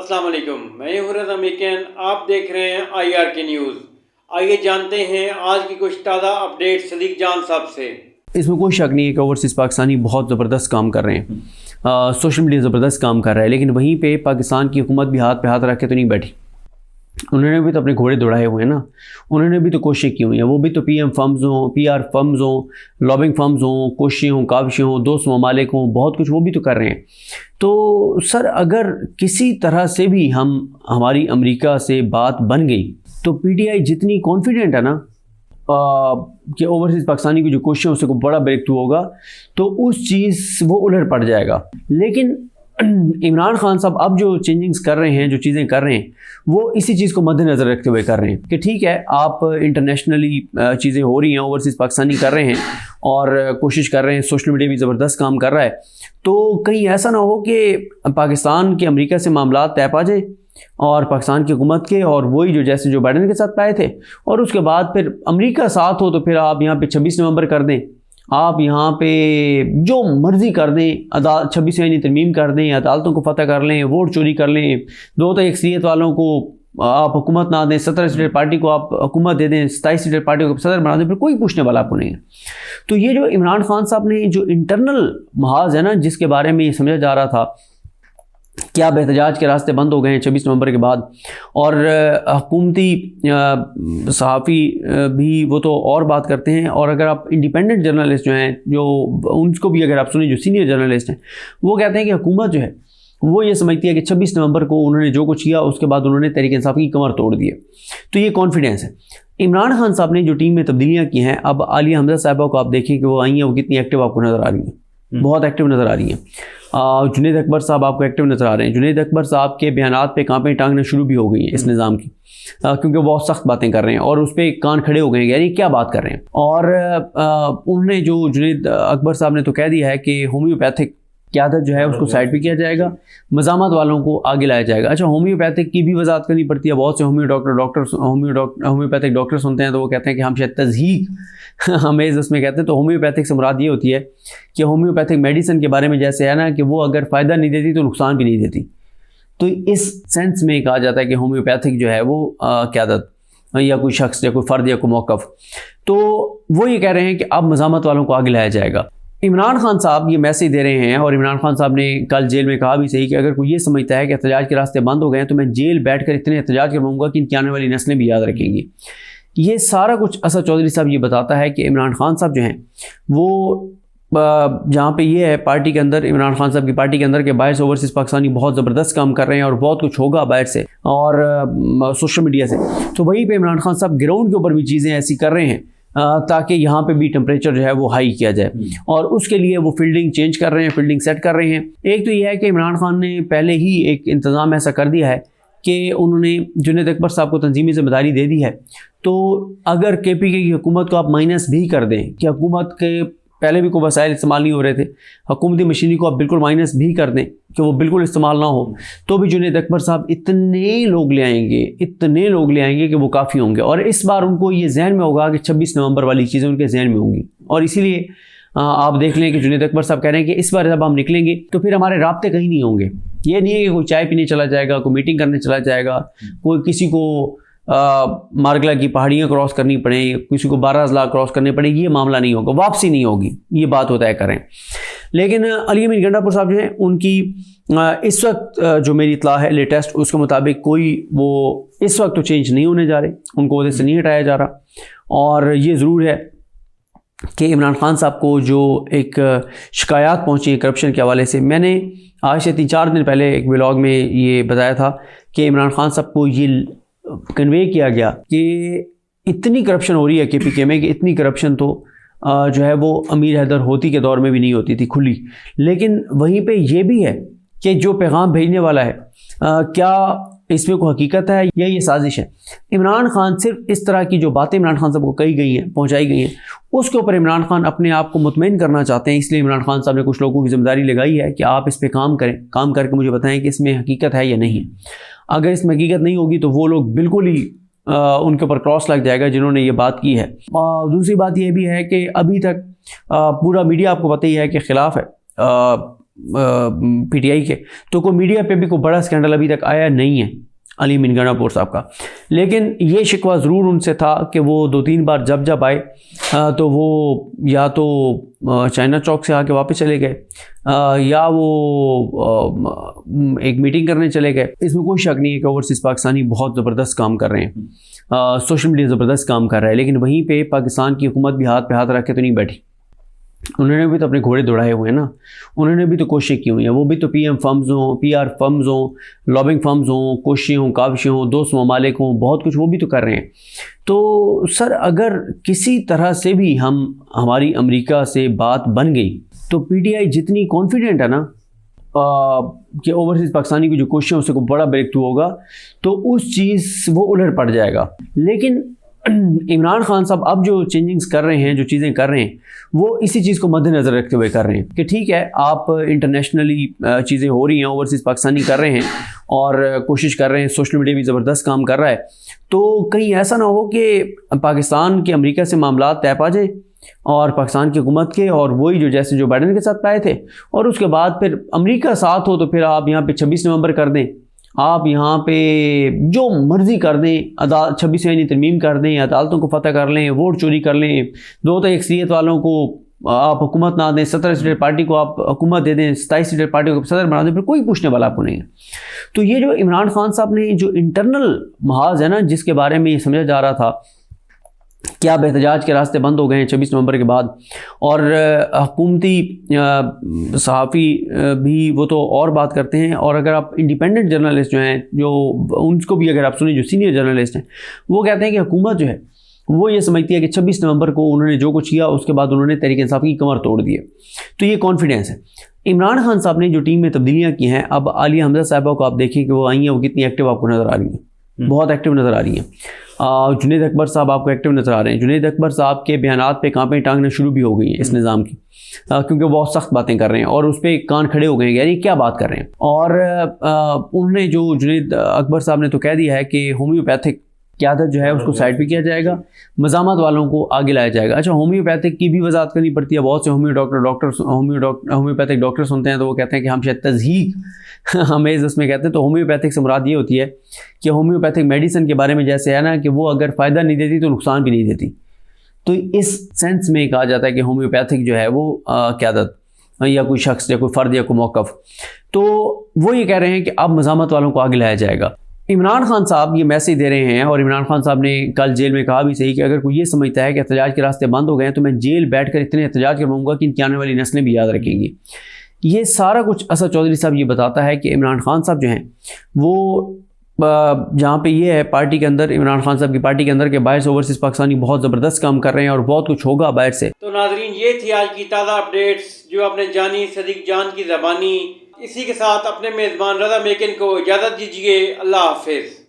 अस्सलाम वालेकुम, मैं हूं रज़ा मिकन। आप देख रहे हैं IRK न्यूज़। आइए जानते हैं आज की कुछ ताज़ा अपडेट सदीक जान साहब से। इसमें कोई शक नहीं है कि ओवरसीज़ पाकिस्तानी बहुत ज़बरदस्त काम कर रहे हैं। सोशल मीडिया ज़बरदस्त काम कर रहा है, लेकिन वहीं पे पाकिस्तान की हुकूमत भी हाथ पे हाथ रख के तो नहीं बैठी। उन्होंने भी तो अपने घोड़े दौड़ाए हुए हैं ना। उन्होंने भी तो कोशिश की हुई है। वो भी तो PM फर्म्स हों, PR फर्म्स हों, लॉबिंग फर्म्स हों, कोशिशें हों, काविशें हों, दोस्त ममालिक हों, बहुत कुछ वो भी तो कर रहे हैं। तो सर, अगर किसी तरह से भी हमारी अमेरिका से बात बन गई तो PTI जितनी कॉन्फिडेंट है ना कि ओवरसीज़ पाकिस्तानी की जो कोशिश है उससे को बड़ा ब्रेक थ्रू होगा, तो उस चीज़ वो उलट पड़ जाएगा। लेकिन इमरान खान साहब अब जो चेंजिंग्स कर रहे हैं, जो चीज़ें कर रहे हैं, वो इसी चीज़ को मद्देनज़र रखते हुए कर रहे हैं कि ठीक है, आप इंटरनेशनली चीज़ें हो रही हैं, ओवरसीज़ पाकिस्तानी कर रहे हैं और कोशिश कर रहे हैं, सोशल मीडिया भी ज़बरदस्त काम कर रहा है, तो कहीं ऐसा ना हो कि पाकिस्तान के अमेरिका से मामला तय पा जाए और पाकिस्तान की हुकूमत के, और वही जो जैसे जो बाइडन के साथ पाए थे, और उसके बाद फिर अमेरिका साथ हो तो फिर आप यहाँ पे 26 नवंबर कर दें, आप यहाँ पे जो मर्ज़ी कर दें, 26 यानी तरमीम कर दें, अदालतों को फतह कर लें, वोट चोरी कर लें, 2 तो अक्सरियत वालों को आप हुकूमत ना दें, 17 सीटें पार्टी को आप हुकूमत दे दें, 27 सीटें पार्टी को सदर बना दें, फिर कोई पूछने वाला आपको नहीं है। तो ये जो इमरान खान साहब ने जो इंटरनल महाज है ना, जिसके बारे में ये समझा जा रहा था कि अब एहतजाज के रास्ते बंद हो गए हैं 26 नवंबर के बाद, और हुकूमती सहाफ़ी भी वो तो और बात करते हैं, और अगर आप इंडिपेंडेंट जर्नलिस्ट जो हैं, जो उनको भी अगर आप सुनिए, जो सीनियर जर्नलिस्ट हैं, वो कहते हैं कि हुकूमत जो है वो ये समझती है कि 26 नवंबर को उन्होंने जो कुछ किया उसके बाद उन्होंने तहरीक इंसाफ की कमर तोड़ दी है। तो ये कॉन्फिडेंस है। इमरान खान साहब ने जो टीम में तब्दीलियाँ की हैं, अब आलिया हमजा साहिबा को आप देखें कि वो आई हैं, वो कितनी एक्टिव आपको नज़र आ रही हैं, बहुत एक्टिव नज़र आ रही हैं। जुनैद अकबर साहब आपको एक्टिव नज़र आ रहे हैं। जुनैद अकबर साहब के बयानात पे कांपे टांगने शुरू भी हो गई हैं इस निज़ाम की, क्योंकि वो बहुत सख्त बातें कर रहे हैं और उस पर कान खड़े हो गए हैं, यानी क्या बात कर रहे हैं। और उन्होंने जो जुनैद अकबर साहब ने तो कह दिया है कि होम्योपैथिक क़यादत जो है उसको साइड पे किया जाएगा, मज़ामत वालों को आगे लाया जाएगा। अच्छा, होम्योपैथिक की भी वजाहत करनी पड़ती है। बहुत से होम्योपैथिक डॉक्टर सुनते हैं तो वो कहते हैं कि हम शायद तज़हीक हमें इसमें कहते हैं। तो होम्योपैथिक से मुराद ये होती है कि होम्योपैथिक मेडिसिन के बारे में जैसे है ना कि वो अगर फ़ायदा नहीं देती तो नुकसान भी नहीं देती, तो इस सेंस में कहा जाता है कि होम्योपैथिक जो है वो क़यादत या कोई शख्स या कोई फ़र्द या कोई मौक़िफ़, तो वो ये कह रहे हैं कि अब मज़ामत वालों को आगे लाया जाएगा। इमरान खान साहब ये मैसेज दे रहे हैं, और इमरान खान साहब ने कल जेल में कहा भी सही कि अगर कोई ये समझता है कि एहतजाज के रास्ते बंद हो गए हैं तो मैं जेल बैठ कर इतने एहतजाज करवाऊँगा कि इनकी आने वाली नस्लें भी याद रखेंगी। ये सारा कुछ असद चौधरी साहब ये बताता है कि इमरान खान साहब जो हैं वो जहाँ पे ये है पार्टी के अंदर, इमरान खान साहब की पार्टी के अंदर के बाहर से ओवरसीज़ पाकिस्तानी बहुत ज़बरदस्त काम कर रहे हैं और बहुत कुछ होगा बाहर से और सोशल मीडिया से। तो वहीं पे इमरान खान साहब ग्राउंड के ऊपर भी चीज़ें ऐसी कर रहे हैं ताकि यहाँ पे भी टेम्परेचर जो है वो हाई किया जाए, और उसके लिए वो फील्डिंग चेंज कर रहे हैं, फील्डिंग सेट कर रहे हैं। एक तो ये है कि इमरान खान ने पहले ही एक इंतज़ाम ऐसा कर दिया है कि उन्होंने जुनैद अकबर साहब को तंजीमी ज़िम्मेदारी दे दी है। तो अगर KPK की हुकूमत को आप माइनस भी कर दें कि हुकूमत के पहले भी कोई वसाइल इस्तेमाल नहीं हो रहे थे, हुकूमती मशीनरी को आप बिल्कुल माइनस भी कर दें कि वो बिल्कुल इस्तेमाल ना हो, तो भी जुनैद अकबर साहब इतने लोग ले आएंगे कि वो काफ़ी होंगे। और इस बार उनको ये जहन में होगा कि 26 नवंबर वाली चीज़ें उनके जहन में होंगी, और इसीलिए आप देख लें कि जुनैद अकबर साहब कह रहे हैं कि इस बार जब हम निकलेंगे तो फिर हमारे राब्ते कहीं नहीं होंगे। ये नहीं है कि कोई चाय पीने चला जाएगा, कोई मीटिंग करने चला जाएगा, कोई किसी को मार्गला की पहाड़ियाँ क्रॉस करनी पड़े, किसी को 12 अजला क्रॉस करने पड़े, ये मामला नहीं होगा, वापसी नहीं होगी, ये बात होता है करें। लेकिन अली अमीन गंडापुर साहब जो हैं उनकी इस वक्त जो मेरी इत्तला है लेटेस्ट, उसके मुताबिक कोई वो इस वक्त तो चेंज नहीं होने जा रहे, उनको उधर से नहीं हटाया जा रहा। और ये ज़रूर है कि इमरान खान साहब को जो एक शिकायत पहुंची है करप्शन के हवाले से, मैंने आज से 3-4 दिन पहले एक व्लॉग में ये बताया था कि इमरान खान साहब को ये कन्वे किया गया कि इतनी करप्शन हो रही है KPK में कि इतनी करप्शन तो जो है वो अमीर हैदर होती के दौर में भी नहीं होती थी खुली। लेकिन वहीं पे ये भी है कि जो पैगाम भेजने वाला है क्या इसमें कोई हकीकत है या ये साजिश है। इमरान खान सिर्फ इस तरह की जो बातें इमरान खान साहब को कही गई हैं, पहुंचाई गई हैं, उसके ऊपर इमरान खान अपने आप को मुतमईन करना चाहते हैं। इसलिए इमरान खान साहब ने कुछ लोगों की जिम्मेदारी लगाई है कि आप इस पर काम करें, काम करके मुझे बताएं कि इसमें हकीकत है या नहीं। अगर इसमें हकीकत नहीं होगी तो वो लोग बिल्कुल ही उनके ऊपर क्रॉस लग जाएगा जिन्होंने ये बात की है। दूसरी बात यह भी है कि अभी तक पूरा मीडिया आपको पता ही है कि ख़िलाफ़ है PTI के, तो कोई मीडिया पे भी कोई बड़ा स्कैंडल अभी तक आया नहीं है अली मीन गणापुर साहब का। लेकिन ये शिकवा ज़रूर उनसे था कि वो 2-3 बार जब आए तो वो या तो चाइना चौक से आके वापस चले गए या वो एक मीटिंग करने चले गए। इसमें कोई शक नहीं है कि ओवरसीज़ पाकिस्तानी बहुत ज़बरदस्त काम कर रहे हैं, सोशल मीडिया ज़बरदस्त काम कर रहा है। लेकिन वहीं पे पाकिस्तान की हुकूमत भी हाथ पे हाथ रख के तो नहीं बैठी, उन्होंने भी तो अपने घोड़े दौड़ाए हुए हैं ना, उन्होंने भी तो कोशिश की हुई है। वो भी तो PM फर्म्स हों, PR फर्म्स हों, लॉबिंग फर्म्स हों, कोशिशें हों, काविशें हों, दोस्त ममालिक हों, बहुत कुछ वो भी तो कर रहे हैं। तो सर अगर किसी तरह से भी हमारी अमेरिका से बात बन गई तो PTI जितनी कॉन्फिडेंट है ना कि ओवरसीज़ पाकिस्तानी की जो कोशिश है उससे कोई बड़ा ब्रेक थ्रू होगा, तो उस चीज़ वो उलट पड़ जाएगा। लेकिन इमरान खान साहब अब जो चेंजिंग्स कर रहे हैं, जो चीज़ें कर रहे हैं, वो इसी चीज़ को मद्देनज़र रखते हुए कर रहे हैं कि ठीक है आप इंटरनेशनली चीज़ें हो रही हैं, ओवरसीज़ पाकिस्तानी कर रहे हैं और कोशिश कर रहे हैं, सोशल मीडिया भी ज़बरदस्त काम कर रहा है, तो कहीं ऐसा ना हो कि पाकिस्तान के अमेरिका से मामला तय पा जाए और पाकिस्तान की हुकूमत के, और वही जो जैसे जो बाइडन के साथ पाए थे, और उसके बाद फिर अमेरिका साथ हो तो फिर आप यहाँ पे 26 नवंबर कर दें, आप यहाँ पे जो मर्ज़ी कर दें, 26 यानी तरमीम कर दें, अदालतों को फतह कर लें, वोट चोरी कर लें, 2 तय अक्सरियत वालों को आप हुकूमत ना दें, 17 सीटेड पार्टी को आप हुकूमत दे दें, 27 सीटेड पार्टी को सदर बना दें, फिर कोई पूछने वाला आपको नहीं है। तो ये जो इमरान खान साहब ने जो इंटरनल महाज है ना, जिसके बारे में ये समझा जा रहा था कि अब एहतजाज के रास्ते बंद हो गए हैं 26 नवंबर के बाद, और हुकूमती सहाफ़ी भी वो तो और बात करते हैं, और अगर आप इंडिपेंडेंट जर्नलिस्ट जो हैं, जो उनको भी अगर आप सुने, जो सीनियर जर्नलिस्ट हैं, वो कहते हैं कि हुकूमत जो है वो ये समझती है कि 26 नवंबर को उन्होंने जो कुछ किया उसके बाद उन्होंने तहरीक इंसाफ की कमर तोड़ दी है। तो ये कॉन्फिडेंस है। इमरान खान साहब ने जो टीम में तब्दीलियाँ की हैं, अब आलिया हमजा साहिबा को आप देखें कि वो आई हैं, वो कितनी एक्टिव आपको नज़र आ रही हैं, बहुत एक्टिव नज़र आ रही हैं। जुनैद अकबर साहब आपको एक्टिव नज़र आ रहे हैं। जुनैद अकबर साहब के बयानात पे कांपे टांगने शुरू भी हो गई हैं इस निज़ाम की, क्योंकि वो बहुत सख्त बातें कर रहे हैं और उस पर कान खड़े हो गए हैं, यार ये क्या बात कर रहे हैं। और उन्होंने जो जुनैद अकबर साहब ने तो कह दिया है कि होम्योपैथिक क़यादत जो है उसको साइड पे किया जाएगा, मज़ामत वालों को आगे लाया जाएगा। अच्छा, होम्योपैथिक की भी वजाहत करनी पड़ती है। बहुत से होम्योपैथिक डॉक्टर सुनते हैं तो वो कहते हैं कि हम शायद तज़हीक हमें उसमें कहते हैं। तो होम्योपैथिक से मुराद ये होती है कि होम्योपैथिक मेडिसिन के बारे में जैसे है ना कि वो अगर फ़ायदा नहीं देती तो नुकसान भी नहीं देती, तो इस सेंस में कहा जाता है कि होम्योपैथिक जो है वो क़यादत या कोई शख्स या कोई फ़र्द या कोई मौक़िफ़, तो वो ये कह रहे हैं कि अब मज़ामत वालों को आगे लाया जाएगा। इमरान खान साहब ये मैसेज दे रहे हैं, और इमरान खान साहब ने कल जेल में कहा भी सही कि अगर कोई ये समझता है कि एहतजाज के रास्ते बंद हो गए हैं तो मैं जेल बैठ कर इतने एहतजाज करवाऊँगा कि इनकी आने वाली नस्लें भी याद रखेंगी। ये सारा कुछ असद चौधरी साहब ये बताता है कि इमरान खान साहब जो हैं वो जहाँ पे ये है पार्टी के अंदर, इमरान खान साहब की पार्टी के अंदर के बाहर से ओवरसीज़ पाकिस्तानी बहुत ज़बरदस्त काम कर रहे हैं और बहुत कुछ होगा बाहर से। तो नाजरीन, ये थी आज की ताज़ा अपडेट्स जो आपने जानी सदीक जान की ज़बानी। इसी के साथ अपने मेज़बान रज़ा मेकिन को इजाज़त दीजिए। अल्लाह हाफिज़।